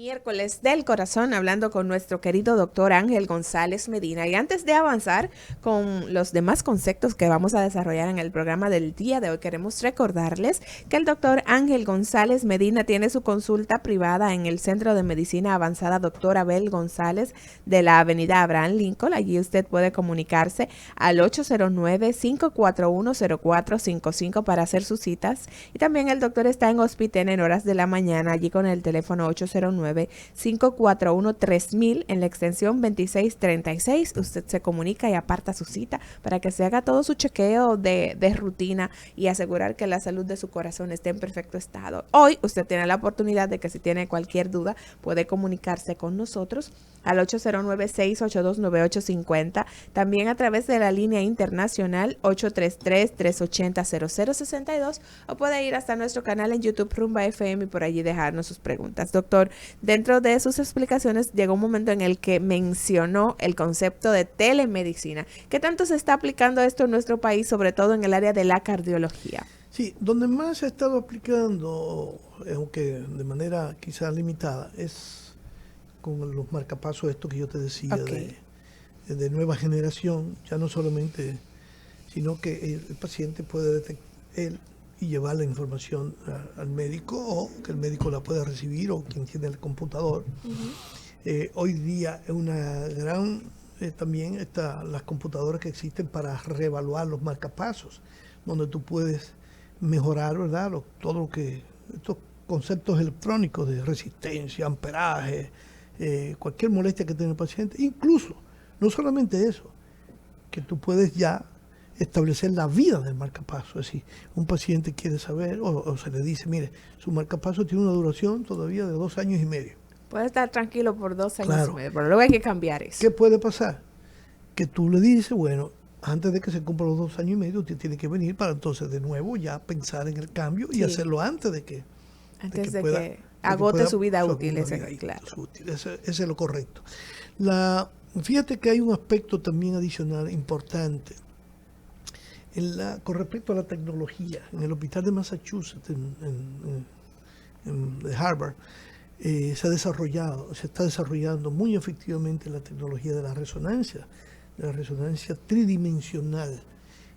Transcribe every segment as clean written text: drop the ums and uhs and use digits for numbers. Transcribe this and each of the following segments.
Miércoles del corazón, hablando con nuestro querido doctor Ángel González Medina. Y antes de avanzar con los demás conceptos que vamos a desarrollar en el programa del día de hoy, queremos recordarles que el doctor Ángel González Medina tiene su consulta privada en el Centro de Medicina Avanzada Dr. Abel González de la avenida Abraham Lincoln. Allí usted puede comunicarse al 809-541-0455 para hacer sus citas. Y también el doctor está en Hospiten en horas de la mañana, allí con el teléfono 809-541-3000 en la extensión 2636. Usted se comunica y aparta su cita para que se haga todo su chequeo de rutina y asegurar que la salud de su corazón esté en perfecto estado. Hoy usted tiene la oportunidad de que si tiene cualquier duda puede comunicarse con nosotros al 809-682-9850, también a través de la línea internacional 833-380-0062, o puede ir hasta nuestro canal en YouTube Rumba FM y por allí dejarnos sus preguntas. Doctor, dentro de sus explicaciones llegó un momento en el que mencionó el concepto de telemedicina. ¿Qué tanto se está aplicando esto en nuestro país, sobre todo en el área de la cardiología? Sí, donde más se ha estado aplicando, aunque de manera quizás limitada, es con los marcapasos estos que yo te decía, Okay. de nueva generación, ya no solamente, sino que el paciente puede detectar él y llevar la información al médico, o que el médico la pueda recibir, o quien tiene el computador. Hoy día es una gran, también las computadoras que existen para reevaluar los marcapasos, donde tú puedes mejorar, ¿verdad? Todo lo que, estos conceptos electrónicos de resistencia, amperaje, cualquier molestia que tenga el paciente, incluso, no solamente eso, que tú puedes ya establecer la vida del marcapaso. Es decir, un paciente quiere saber, o se le dice, mire, su marcapaso tiene una duración todavía de 2 años y medio. Puede estar tranquilo por 2 años Claro. y medio, pero luego hay que cambiar eso. ¿Qué puede pasar? Que tú le dices, bueno, antes de que se cumplan los 2 años y medio, usted tiene que venir para entonces de nuevo ya pensar en el cambio y hacerlo antes de que agote su vida útil. Claro. Ese es lo correcto. Fíjate que hay un aspecto también adicional importante con respecto a la tecnología. En el hospital de Massachusetts, de Harvard, se está desarrollando muy efectivamente la tecnología de la resonancia tridimensional,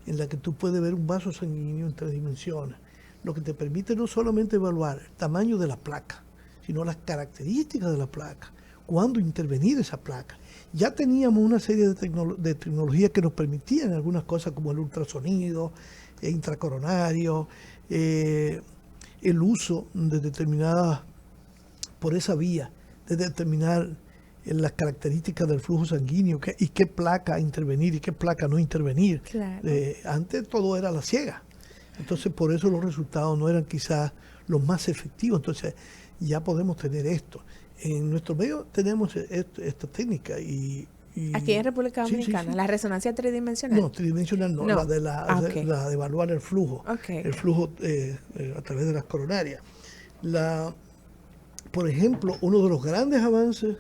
en la que tú puedes ver un vaso sanguíneo en 3 dimensiones, lo que te permite no solamente evaluar el tamaño de la placa, sino las características de la placa, cuándo intervenir esa placa. Ya teníamos una serie de tecnologías que nos permitían algunas cosas como el ultrasonido, intracoronario, el uso de determinadas, por esa vía, de determinar las características del flujo sanguíneo y qué placa intervenir y qué placa no intervenir. Claro. Antes todo era a la ciega. Entonces por eso los resultados no eran quizás los más efectivos. Entonces ya podemos tener esto. En nuestro medio tenemos esta técnica y aquí en República Dominicana, sí. ¿La resonancia tridimensional? No, tridimensional no. La de evaluar el flujo. El flujo a través de las coronarias. Por ejemplo, uno de los grandes avances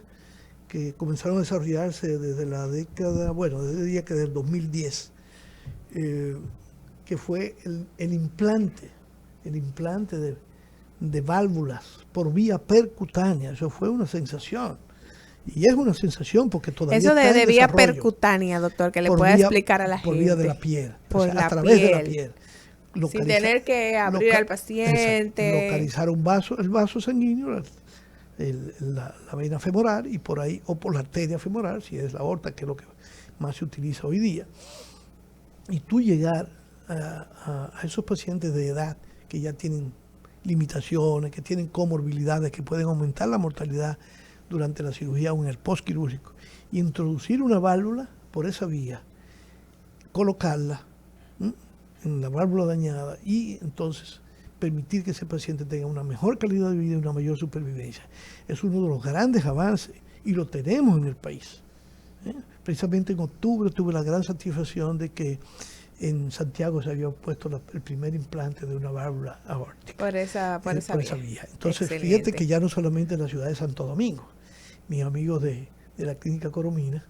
que comenzaron a desarrollarse desde la década, desde el 2010, que fue el implante de válvulas por vía percutánea. Eso fue una sensación. Y es una sensación porque todavía eso de vía percutánea, doctor, que le pueda explicar a la gente. Por vía de la piel. A través de la piel. Sin tener que abrir al paciente. Localizar el vaso sanguíneo, la vena femoral, y por ahí, o por la arteria femoral, si es la aorta, que es lo que más se utiliza hoy día. Y tú llegar a esos pacientes de edad que ya tienen limitaciones, que tienen comorbilidades que pueden aumentar la mortalidad durante la cirugía o en el postquirúrgico, y introducir una válvula por esa vía, colocarla en la válvula dañada y entonces permitir que ese paciente tenga una mejor calidad de vida y una mayor supervivencia. Es uno de los grandes avances y lo tenemos en el país. Precisamente en octubre tuve la gran satisfacción de que en Santiago se había puesto el primer implante de una válvula aórtica. Por esa vía. Entonces, excelente. Fíjate que ya no solamente en la ciudad de Santo Domingo, mis amigos de la Clínica Coromina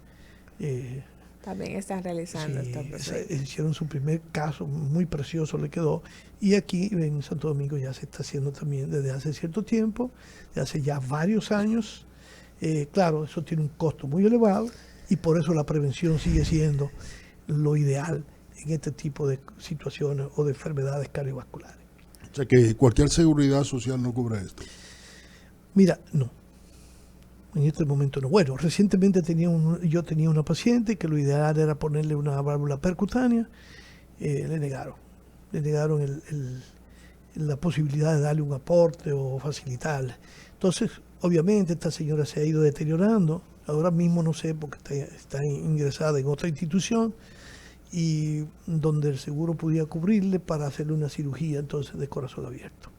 También están realizando Sí, estos procedimientos. hicieron su primer caso, muy precioso le quedó. Y aquí en Santo Domingo ya se está haciendo también desde hace cierto tiempo, desde hace ya varios años. Claro, eso tiene un costo muy elevado y por eso la prevención sigue siendo lo ideal en este tipo de situaciones o de enfermedades cardiovasculares. O sea que cualquier seguridad social no cubre esto. Mira, no. En este momento no. Bueno, recientemente yo tenía una paciente que lo ideal era ponerle una válvula percutánea. Le negaron. Le negaron la posibilidad de darle un aporte o facilitarle. Entonces, obviamente, esta señora se ha ido deteriorando. Ahora mismo no sé porque está ingresada en otra institución y donde el seguro podía cubrirle para hacerle una cirugía entonces de corazón abierto.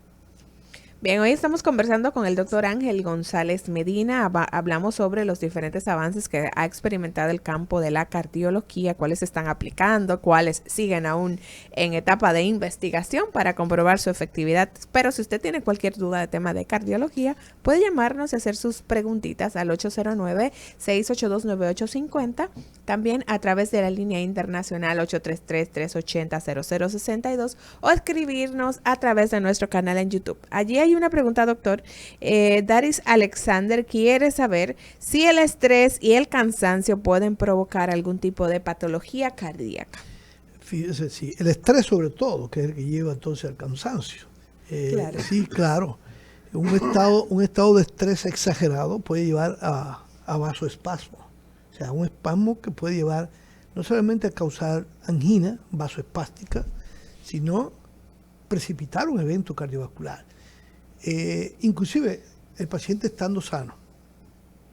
Bien, hoy estamos conversando con el doctor Ángel González Medina. Hablamos sobre los diferentes avances que ha experimentado el campo de la cardiología, cuáles se están aplicando, cuáles siguen aún en etapa de investigación para comprobar su efectividad. Pero si usted tiene cualquier duda de tema de cardiología, puede llamarnos y hacer sus preguntitas al 809-682-9850, también a través de la línea internacional 833-380-0062 o escribirnos a través de nuestro canal en YouTube. Allí hay una pregunta, doctor. Daris Alexander quiere saber si el estrés y el cansancio pueden provocar algún tipo de patología cardíaca. Fíjese, sí, el estrés sobre todo, que es el que lleva entonces al cansancio. Claro. Sí, claro. Un estado de estrés exagerado puede llevar a vasoespasmo. O sea, un espasmo que puede llevar no solamente a causar angina vasoespástica, sino precipitar un evento cardiovascular. Inclusive el paciente estando sano.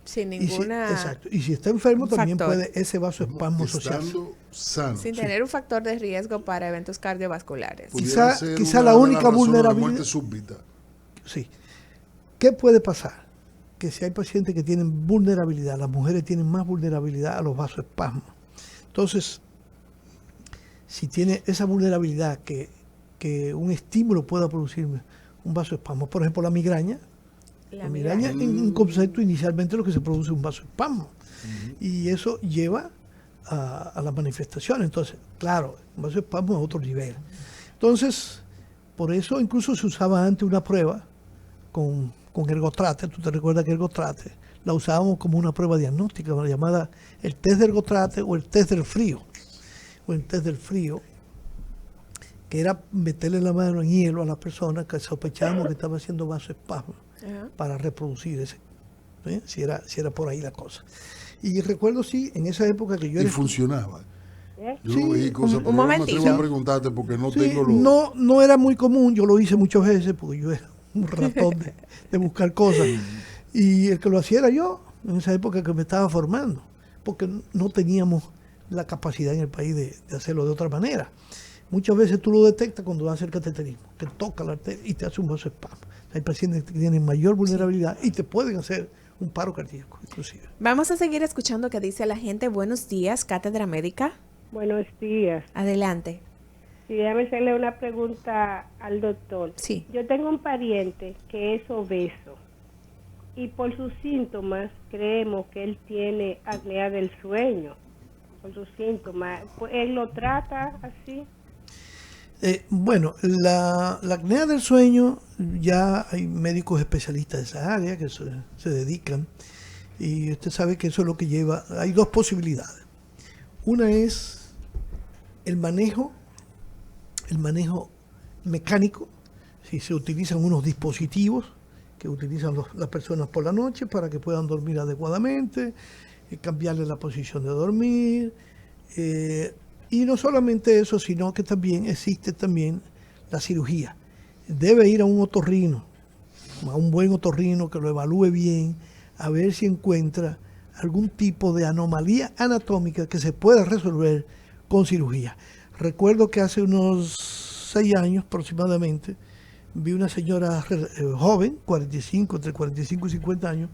Sin ninguna... Exacto. Y si está enfermo también puede ese vasoespasmo asociarse. Estando sano. Sin tener un factor de riesgo para eventos cardiovasculares. Quizá la única vulnerabilidad. Muerte súbita. Sí. ¿Qué puede pasar? Que si hay pacientes que tienen vulnerabilidad, las mujeres tienen más vulnerabilidad a los vasoespasmos. Entonces, si tiene esa vulnerabilidad que un estímulo pueda producir un vasoespasmo, por ejemplo la migraña. La migraña en un concepto inicialmente lo que se produce es un vasoespasmo. Y eso lleva a las manifestaciones. Entonces, claro, un vasoespasmo es otro nivel. Entonces, por eso incluso se usaba antes una prueba con ergotrate. Tú te recuerdas que ergotrate la usábamos como una prueba diagnóstica llamada el test de ergotrate o el test del frío. O el test del frío, que era meterle la mano en hielo a la persona que sospechábamos que estaba haciendo vasoespasmo para reproducir ese, si era por ahí la cosa. Y recuerdo, sí, en esa época que yo era... Y funcionaba. Yo sí, lo vi cosas, un momentito. No me a preguntarte porque no tengo no era muy común, yo lo hice muchas veces porque yo era un ratón de buscar cosas. Y el que lo hacía era yo, en esa época que me estaba formando, porque no teníamos la capacidad en el país de hacerlo de otra manera. Muchas veces tú lo detectas cuando haces el cateterismo, que toca la arteria y te hace un vasoespasmo. Hay pacientes que tienen mayor vulnerabilidad y te pueden hacer un paro cardíaco, inclusive. Vamos a seguir escuchando qué dice la gente. Buenos días, Cátedra Médica. Buenos días. Adelante. Sí, déjame hacerle una pregunta al doctor. Sí. Yo tengo un pariente que es obeso y por sus síntomas creemos que él tiene apnea del sueño. Por sus síntomas. ¿Él lo trata así? Bueno, la apnea del sueño, ya hay médicos especialistas de esa área que se dedican y usted sabe que eso es lo que lleva. Hay dos posibilidades. Una es el manejo mecánico, si se utilizan unos dispositivos que utilizan las personas por la noche para que puedan dormir adecuadamente, cambiarle la posición de dormir, y no solamente eso, sino que también existe también la cirugía. Debe ir a un otorrino, a un buen otorrino que lo evalúe bien, a ver si encuentra algún tipo de anomalía anatómica que se pueda resolver con cirugía. Recuerdo que hace unos 6 años aproximadamente, vi una señora joven, entre 45 y 50 años,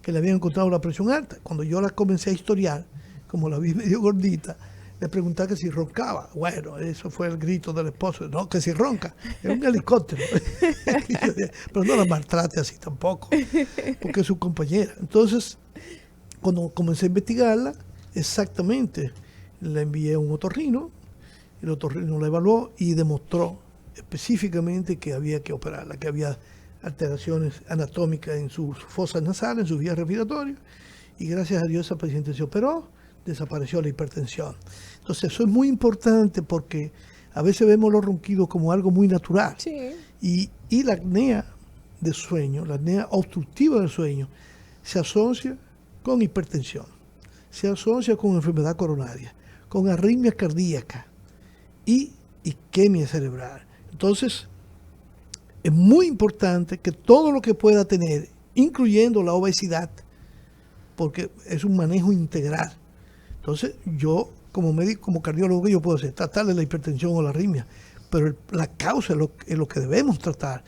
que le habían encontrado la presión alta. Cuando yo la comencé a historiar, como la vi medio gordita, le preguntaba que si roncaba. Bueno, eso fue el grito del esposo. No, que si ronca. Es un helicóptero. Pero no la maltrate así tampoco, porque es su compañera. Entonces, cuando comencé a investigarla, exactamente, la envié a un otorrino, el otorrino la evaluó y demostró específicamente que había que operarla, que había alteraciones anatómicas en sus fosas nasales, en sus vías respiratorias, y gracias a Dios esa paciente se operó, desapareció la hipertensión. Entonces eso es muy importante porque a veces vemos los ronquidos como algo muy natural. Sí. Y la apnea de sueño, la apnea obstructiva del sueño, se asocia con hipertensión, se asocia con enfermedad coronaria, con arritmia cardíaca y isquemia cerebral. Entonces, es muy importante que todo lo que pueda tener, incluyendo la obesidad, porque es un manejo integral. Entonces, yo como médico, como cardiólogo, yo puedo hacer? Tratarle la hipertensión o la arritmia, pero la causa es lo que debemos tratar.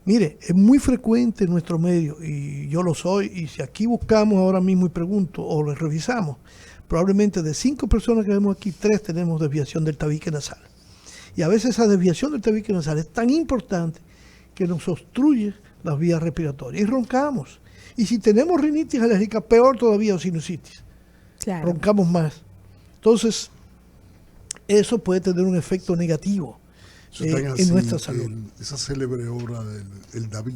Mire, es muy frecuente en nuestro medio, y yo lo soy, y si aquí buscamos ahora mismo y pregunto, o lo revisamos, probablemente de 5 personas que vemos aquí, 3 tenemos desviación del tabique nasal. Y a veces esa desviación del tabique nasal es tan importante que nos obstruye las vías respiratorias y roncamos. Y si tenemos rinitis alérgica, peor todavía, o sinusitis. Claro. Roncamos más. Entonces, eso puede tener un efecto negativo en nuestra salud. Esa célebre obra del David,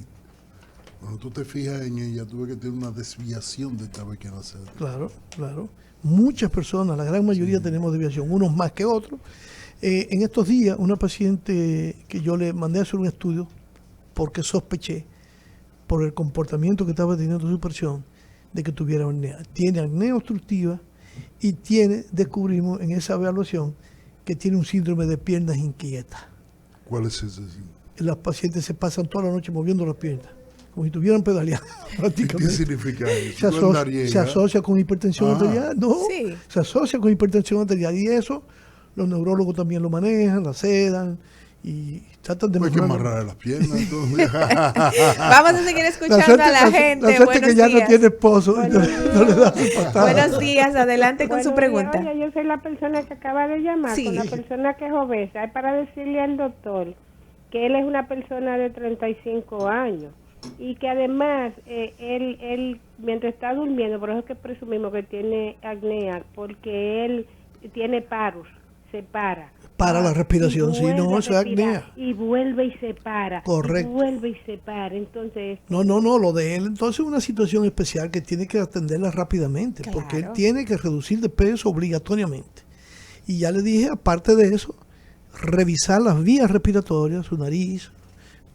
cuando tú te fijas en ella, tú ves que tiene una desviación del tabique nasal. Claro, claro. Muchas personas, la gran mayoría tenemos desviación, unos más que otros. En estos días, una paciente que yo le mandé a hacer un estudio porque sospeché por el comportamiento que estaba teniendo su presión de que tuviera apnea. Tiene apnea obstructiva y descubrimos en esa evaluación que tiene un síndrome de piernas inquietas. ¿Cuál es ese? Las pacientes se pasan toda la noche moviendo las piernas, como si estuvieran pedaleando prácticamente. ¿Qué significa eso? Se asocia con hipertensión arterial. No, sí. Se asocia con hipertensión arterial y eso los neurólogos también lo manejan, la sedan y tratan de Hay que mejorar. amarrar las piernas. Entonces. Vamos a seguir escuchando a la gente. La suerte Buenos que ya días. no tiene esposo, no le da su patada. Buenos días, adelante con su Buenos pregunta. días. Oye, yo soy la persona que acaba de llamar, Sí. con la persona que es obesa. Es para decirle al doctor que él es una persona de 35 años y que además él mientras está durmiendo, por eso es que presumimos que tiene apnea, porque él tiene paros, se para. Para la respiración, sí, no, eso es apnea. Y vuelve y se para. Correcto. Y vuelve y se para. Entonces, No, lo de él entonces es una situación especial que tiene que atenderla rápidamente, Claro. porque él tiene que reducir de peso obligatoriamente. Y ya le dije, aparte de eso, revisar las vías respiratorias, su nariz,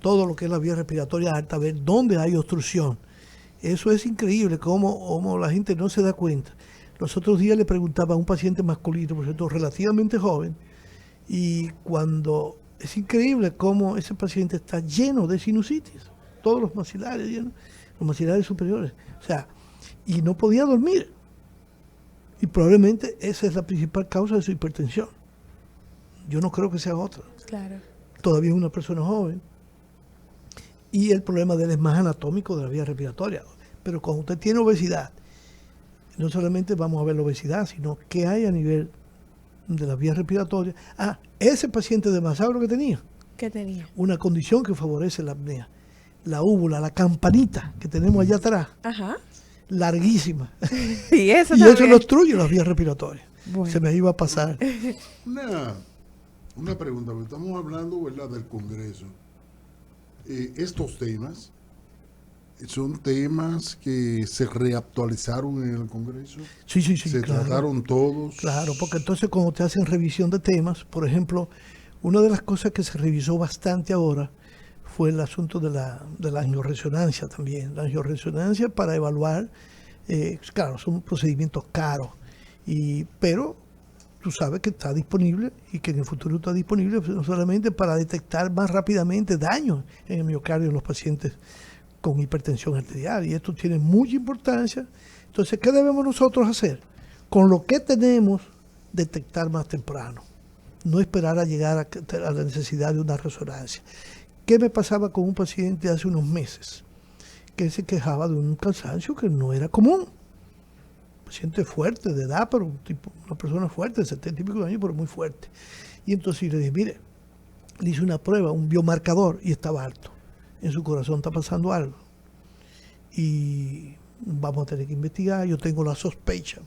todo lo que es la vía respiratoria alta, ver dónde hay obstrucción. Eso es increíble, cómo la gente no se da cuenta. Los otros días le preguntaba a un paciente masculino, por cierto, relativamente joven, y cuando es increíble cómo ese paciente está lleno de sinusitis, todos los maxilares llenos, los maxilares superiores, o sea, y no podía dormir. Y probablemente esa es la principal causa de su hipertensión. Yo no creo que sea otra. Claro. Todavía es una persona joven. Y el problema de él es más anatómico de la vía respiratoria. Pero cuando usted tiene obesidad, no solamente vamos a ver la obesidad, sino qué hay a nivel de las vías respiratorias. Ese paciente de más, ¿sabe lo que tenía? ¿Qué tenía? Una condición que favorece la apnea. La úvula, la campanita que tenemos allá atrás, Ajá. larguísima. Y eso Y también. eso no obstruye las vías respiratorias. Bueno. Se me iba a pasar. Una pregunta, porque estamos hablando, ¿verdad?, del Congreso. Estos temas son temas que se reactualizaron en el Congreso. Sí, Se claro. trataron todos. Claro, porque entonces cuando te hacen revisión de temas, por ejemplo, una de las cosas que se revisó bastante ahora fue el asunto de la angioresonancia también. La angioresonancia para evaluar, claro, son procedimientos caros, pero tú sabes que está disponible y que en el futuro está disponible no solamente para detectar más rápidamente daños en el miocardio en los pacientes con hipertensión arterial, y esto tiene mucha importancia. Entonces, ¿qué debemos nosotros hacer? Con lo que tenemos, detectar más temprano, no esperar a llegar a la necesidad de una resonancia. ¿Qué me pasaba con un paciente hace unos meses? Que se quejaba de un cansancio que no era común. Paciente fuerte, de edad, pero una persona fuerte, de 70 y pico de años, pero muy fuerte. Y entonces le dije, mire, le hice una prueba, un biomarcador, y estaba alto. En su corazón está pasando algo. Y vamos a tener que investigar. Yo tengo la sospecha,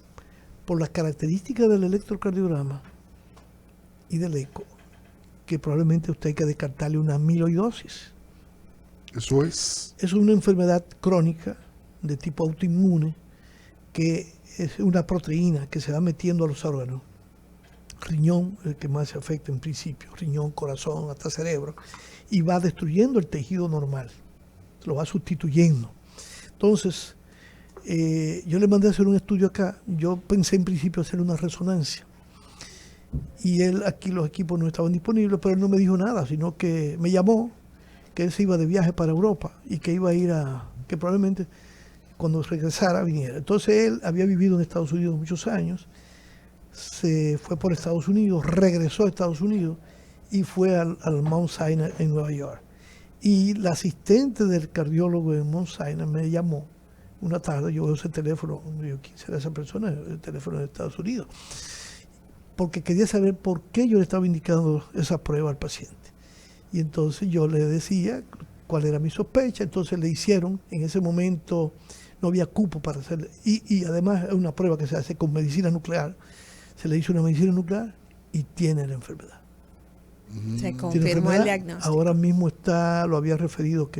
por las características del electrocardiograma y del eco, que probablemente usted hay que descartarle una amiloidosis. Eso es. Es una enfermedad crónica de tipo autoinmune, que es una proteína que se va metiendo a los órganos. Riñón, el que más se afecta en principio, riñón, corazón, hasta cerebro, y va destruyendo el tejido normal, lo va sustituyendo. Entonces, yo le mandé a hacer un estudio acá. Yo pensé en principio hacer una resonancia, y aquí los equipos no estaban disponibles, pero él no me dijo nada, sino que me llamó, que él se iba de viaje para Europa y que iba a ir que probablemente cuando regresara viniera. Entonces él había vivido en Estados Unidos muchos años, se fue por Estados Unidos, regresó a Estados Unidos y fue al Mount Sinai en Nueva York. Y la asistente del cardiólogo en Mount Sinai me llamó una tarde, yo veo ese teléfono, yo, ¿quién será esa persona? El teléfono de Estados Unidos, porque quería saber por qué yo le estaba indicando esa prueba al paciente. Y entonces yo le decía cuál era mi sospecha. Entonces le hicieron, en ese momento no había cupo para hacer, y además es una prueba que se hace con medicina nuclear. Se le hizo una medicina nuclear y tiene la enfermedad. Se confirmó el diagnóstico. Ahora mismo lo había referido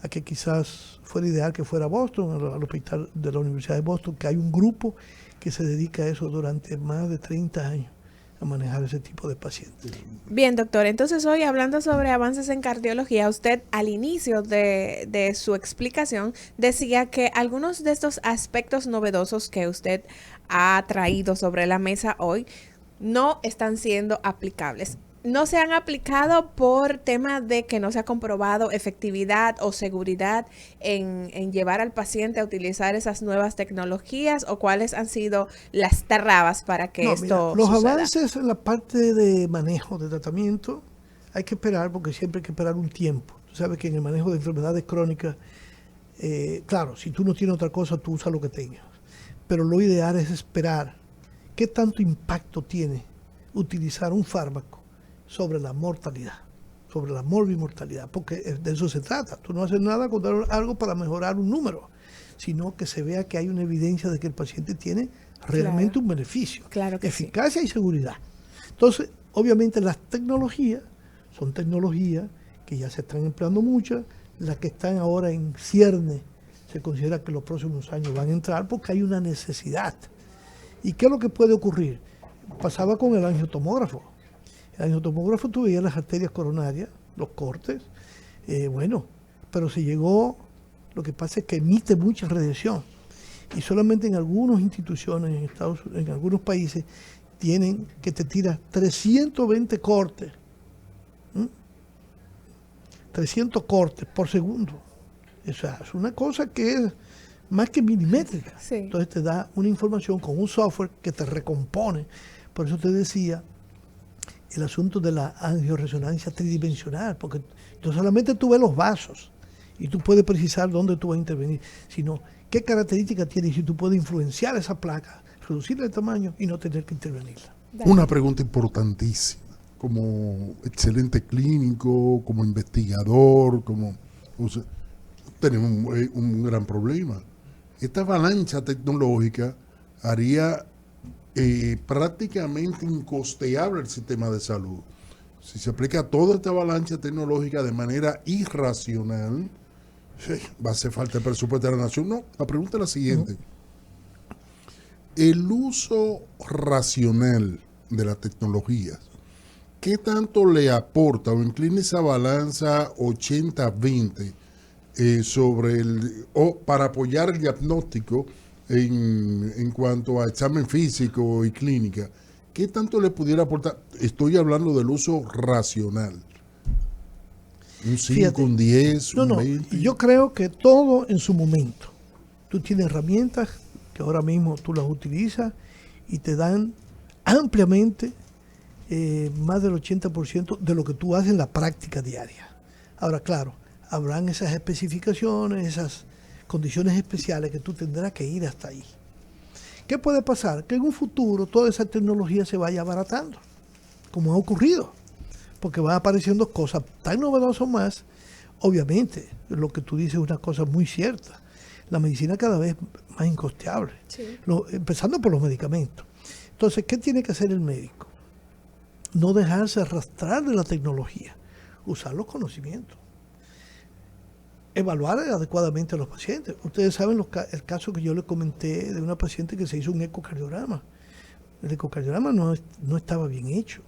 a que quizás fuera ideal que fuera a Boston, al hospital de la Universidad de Boston, que hay un grupo que se dedica a eso durante más de 30 años, a manejar ese tipo de pacientes. Bien, doctor, entonces hoy hablando sobre avances en cardiología, usted al inicio de su explicación decía que algunos de estos aspectos novedosos que usted ha traído sobre la mesa hoy no están siendo aplicables. No se han aplicado por tema de que no se ha comprobado efectividad o seguridad en llevar al paciente a utilizar esas nuevas tecnologías, o cuáles han sido las trabas para que esto los suceda. avances en la parte de manejo, de tratamiento, hay que esperar, porque siempre hay que esperar un tiempo. Tú sabes que en el manejo de enfermedades crónicas, claro, si tú no tienes otra cosa, tú usas lo que tengas. Pero lo ideal es esperar qué tanto impacto tiene utilizar un fármaco sobre la mortalidad, sobre la morbimortalidad, porque de eso se trata. Tú no haces nada con dar algo para mejorar un número, sino que se vea que hay una evidencia de que el paciente tiene realmente un beneficio, eficacia y seguridad. Entonces, obviamente las tecnologías son tecnologías que ya se están empleando muchas, las que están ahora en cierne, se considera que los próximos años van a entrar porque hay una necesidad. ¿Y qué es lo que puede ocurrir? Pasaba con el angiotomógrafo. El angiotomógrafo, tú veías las arterias coronarias, los cortes, pero se llegó, lo que pasa es que emite mucha radiación, y solamente en algunas instituciones en algunos países tienen que te tirar 320 cortes, 300 cortes por segundo. O sea, es una cosa que es más que milimétrica. Sí. Entonces te da una información con un software que te recompone. Por eso te decía el asunto de la angioresonancia tridimensional, porque no solamente tú ves los vasos y tú puedes precisar dónde tú vas a intervenir, sino qué características tiene y si tú puedes influenciar esa placa, reducirle el tamaño y no tener que intervenirla. Una pregunta importantísima, como excelente clínico, como investigador, tenemos un gran problema. Esta avalancha tecnológica haría prácticamente incosteable el sistema de salud. Si se aplica toda esta avalancha tecnológica de manera irracional, va a hacer falta el presupuesto de la nación. No, la pregunta es la siguiente. El uso racional de las tecnologías, ¿qué tanto le aporta o inclina esa balanza 80-20 para apoyar el diagnóstico en cuanto a examen físico y clínica? ¿Qué tanto le pudiera aportar? Estoy hablando del uso racional. Un 5, un 10, un 20. Yo creo que todo en su momento. Tú tienes herramientas que ahora mismo tú las utilizas y te dan ampliamente más del 80% de lo que tú haces en la práctica diaria. Ahora, claro, habrán esas especificaciones, esas condiciones especiales que tú tendrás que ir hasta ahí. ¿Qué puede pasar? Que en un futuro toda esa tecnología se vaya abaratando, como ha ocurrido, porque van apareciendo cosas tan novedosas más. Obviamente, lo que tú dices es una cosa muy cierta. la medicina cada vez más incosteable, Sí. empezando por los medicamentos. Entonces, ¿qué tiene que hacer el médico? No dejarse arrastrar de la tecnología, usar los conocimientos, evaluar adecuadamente a los pacientes. Ustedes saben el caso que yo les comenté de una paciente que se hizo un ecocardiograma. El ecocardiograma no estaba bien hecho.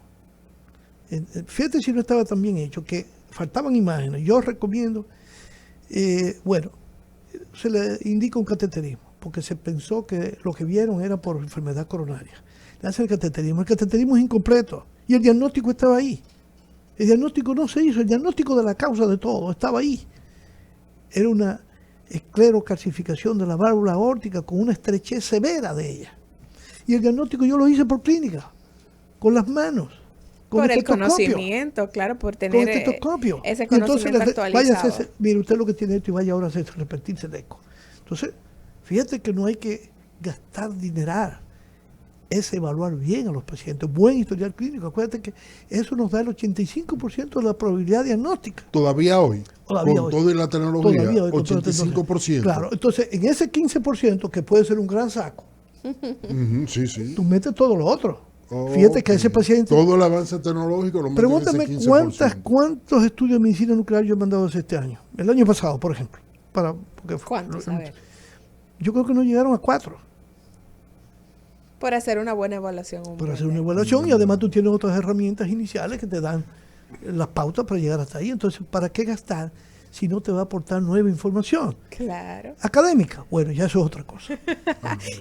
Fíjate si no estaba tan bien hecho, que faltaban imágenes. Yo recomiendo, se le indica un cateterismo, porque se pensó que lo que vieron era por enfermedad coronaria. Le hacen el cateterismo. El cateterismo es incompleto y el diagnóstico estaba ahí. El diagnóstico no se hizo, el diagnóstico de la causa de todo estaba ahí. Era una esclerocalcificación de la válvula aórtica con una estrechez severa de ella. Y el diagnóstico yo lo hice por clínica, con las manos, con Por el estetoscopio, conocimiento, claro, por con tener estetoscopio. ese Y entonces conocimiento vaya a actualizado. hacerse, mire usted lo que tiene esto y vaya ahora a hacerse, repetirse el eco. Entonces, fíjate que no hay que gastar dineral, es evaluar bien a los pacientes, buen historial clínico. Acuérdate que eso nos da el 85% de la probabilidad diagnóstica. Todavía hoy, Todavía con hoy. toda la tecnología, Todavía hoy, con toda la 85%. Claro, entonces en ese 15% que puede ser un gran saco, Ujú, sí, sí. tú metes todo lo otro. Fíjate que a ese Ok. paciente... Todo el avance tecnológico lo meten en ese Pregúntame 15%. cuántos estudios de medicina nuclear yo he mandado hace este año. El año pasado, por ejemplo. ¿Cuántos? A ver. Yo creo que no llegaron a 4 Por hacer una buena evaluación. para hacer una evaluación y además tú tienes otras herramientas iniciales que te dan las pautas para llegar hasta ahí. Entonces, ¿para qué gastar si no te va a aportar nueva información? Claro. Académica, bueno, ya eso es otra cosa.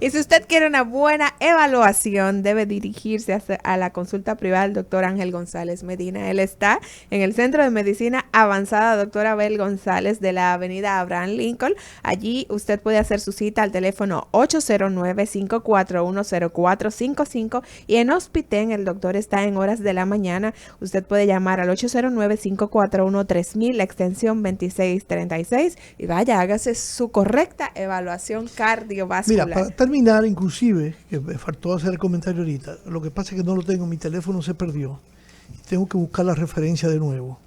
Y si usted quiere una buena evaluación, debe dirigirse a la consulta privada del doctor Ángel González Medina. Él está en el Centro de Medicina Avanzada Dr. Abel González de la avenida Abraham Lincoln. Allí usted puede hacer su cita al teléfono 809-541-0455 y en Hospitén el doctor está en horas de la mañana. Usted puede llamar al 809-541-3000, la extensión 2636 y vaya, hágase su correcta evaluación cardiovascular. Mira, para terminar, inclusive, que me faltó hacer el comentario ahorita, lo que pasa es que no lo tengo, mi teléfono se perdió, y tengo que buscar la referencia de nuevo.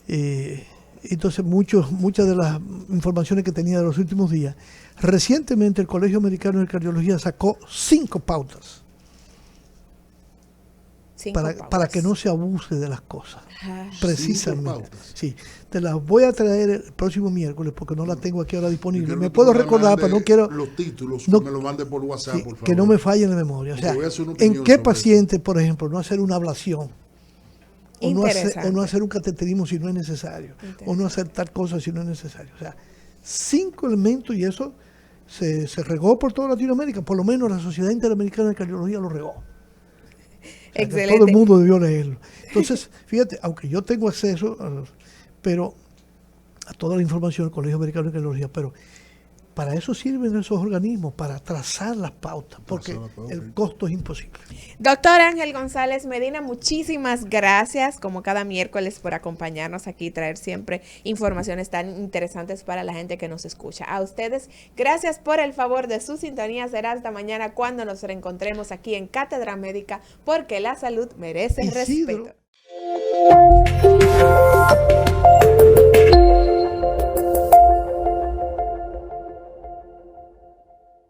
Entonces, muchas de las informaciones que tenía de los últimos días, recientemente el Colegio Americano de Cardiología sacó 5 pautas para que no se abuse de las cosas. Ajá. Precisamente. 5 pautas. Sí, te las voy a traer el próximo miércoles porque no las tengo aquí ahora Y disponible. quiero Me que tú puedo me recordar, mandes pero no quiero los títulos, no- que me lo mande por WhatsApp, sí, por favor. que no me falle en la memoria. O Porque sea, voy a hacer una ¿en opinión qué sobre paciente, por ejemplo, no hacer una ablación? O no Interesante. hacer un cateterismo si no es necesario. O no hacer tal cosa si no es necesario. O sea, 5 elementos y eso se regó por toda Latinoamérica. Por lo menos la Sociedad Interamericana de Cardiología lo regó. O sea, que Excelente. todo el mundo debió leerlo. Entonces, fíjate, aunque yo tengo acceso a toda la información del Colegio Americano de Cardiología, pero para eso sirven esos organismos, para trazar las pautas, porque Trazar las pautas, el sí. costo es imposible. Doctor Ángel González Medina, muchísimas gracias como cada miércoles por acompañarnos aquí y traer siempre informaciones tan interesantes para la gente que nos escucha. A ustedes, gracias por el favor de su sintonía. Será hasta mañana cuando nos reencontremos aquí en Cátedra Médica, porque la salud merece Isidro. respeto.